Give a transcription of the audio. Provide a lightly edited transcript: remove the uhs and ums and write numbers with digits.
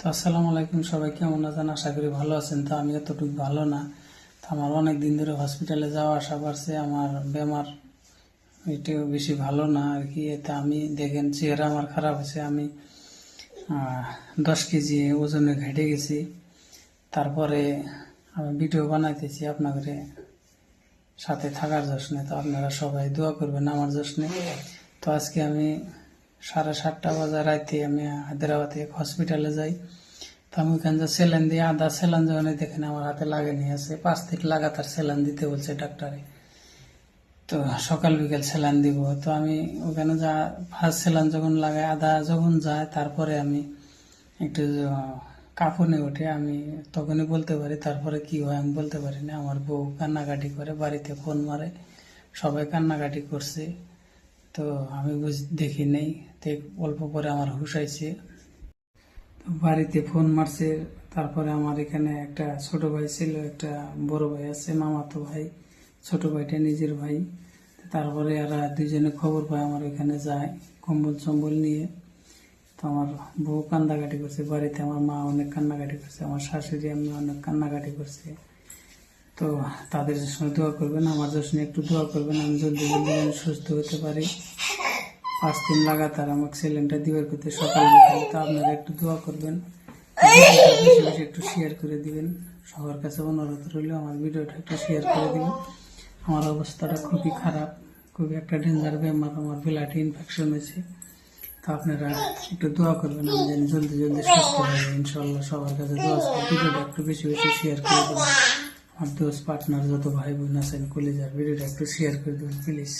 তো আসসালামু আলাইকুম, সবাই কেমন আছেন? আশা করি ভালো আছেন। তো আমি এতটুকু ভালো না। তো আমার অনেক দিন ধরে হসপিটালে যাওয়া আসা করছে। আমার বেমার এটাও বেশি ভালো না আর কি। এতে আমি দেখেন চেহারা আমার খারাপ হয়েছে। আমি 10 কেজি ওজনে ঘেটে গেছি। তারপরে আমি ভিডিও বানাইতেছি আপনাদের সাথে থাকার জন্য। তো আপনারা সবাই দোয়া করবেন আমার জন্য। তো আজকে আমি 7:30 বাজে রাতে আমি হায়দ্রাবাদে হসপিটালে যাই। তো আমি ওখানে যে স্যালাইন দিয়ে আধা স্যালাইন যখন দেখেন আমার হাতে লাগেনি আছে, 5 থেকে লাগাতার স্যালাইন দিতে বলছে ডাক্তারে। তো সকাল বিকেল স্যালাইন দিব। তো আমি ওখানে যা ফার্স্ট স্যালাইন যখন লাগাই আধা যখন যায়, তারপরে আমি একটু কাঁপুনি ওঠে, আমি তখনই বলতে পারি। তারপরে কি হয় আমি বলতে পারি না। আমার বউ কান্নাকাটি করে, বাড়িতে ফোন মারে, সবাই কান্নাকাটি করছে। তো আমি দেখি নেই। তো অল্প পরে আমার হুশ আইছে, বাড়িতে ফোন মারছে। তারপরে আমার এখানে একটা ছোট ভাই ছিল, একটা বড় ভাই আছে, মামাতো ভাই। ছোট ভাইটা নিজের ভাই। তারপরে এরা দুজনে খবর পায়, আমার এখানে যায় কম্বল চম্বল নিয়ে। তো আমার বউ কান্নাকাটি করছে বাড়িতে, আমার মা অনেক কান্নাকাটি করছে, আমার শাশুড়ি আমি অনেক কান্নাকাটি করছে। তো তাদের জন্য দোয়া করবেন, আমার জন্য একটু দোয়া করবেন, আমি জলদি জলদি সুস্থ হতে পারি। 5 দিন লাগাতার আমাকে স্যালাইনটা দিবার করতে সকাল বিকালে। তো আপনারা একটু দোয়া করবেন, বেশি বেশি একটু শেয়ার করে দিবেন। সবার কাছে অনুরোধ রইল আমার ভিডিওটা একটু শেয়ার করে দিবেন। আমার অবস্থাটা খুবই খারাপ, খুবই একটা ডেঞ্জার বেমার, আমার ব্লাডে ইনফেকশন হয়েছে। তো আপনারা একটু দোয়া করবেন, আমি যেন জলদি জলদি সুস্থ হয়ে যাই ইনশাল্লাহ। সবার কাছে দোয়া আছে, ভিডিওটা একটু বেশি বেশি শেয়ার করে দেবেন। আমার দোস্ত পার্টনার যত ভাই বোন আছেন কলিজার, ভিডিওটা একটু শেয়ার করে দেবেন প্লিজ।